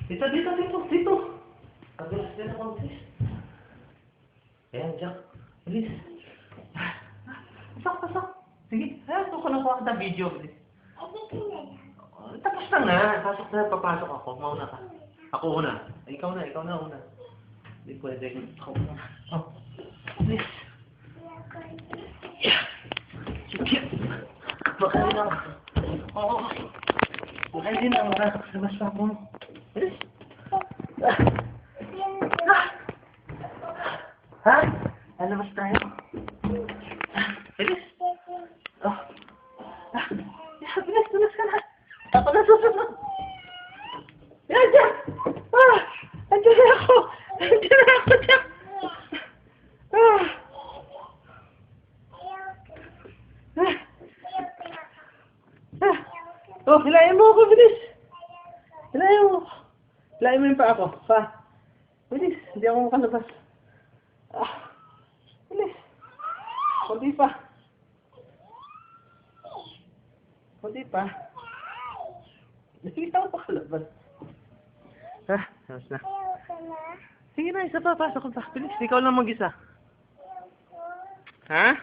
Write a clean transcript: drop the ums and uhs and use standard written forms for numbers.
Dito, dito, dito, dito. Pabilis din ako, bilis. Ayan, Jack. Bilis. Pasok, pasok. Sige, ito ko lang kuha kita video. Bilis. Tapos na nga. Pasok na, papasok ako. Mauna ka. Ako una. Ikaw na una. Hindi pwede. Ako una. Oh. Bilis. Yeah. Sige. Baka rin ako. Oo. Baka rin ako. Labas pa ako. Bilis. Ha? Lalabas tayo. Bilis. Oh. Bilis, bilis ka na. Ako na susunod. Yan, Jack! Andiyan na ako! Andiyan na ako, Jack! Oh, hilahin mo ako, bilis! Hilahin mo. Hilahin mo yung pa ako. Pa. Bilis, hindi ako makalabas. Bilis. Kunti pa. Kunti pa. Hindi ako makalabas. Tapos na. Sige na, isa pa. Pasok ko pa. Bilis, ikaw lang mag-isa. Ha?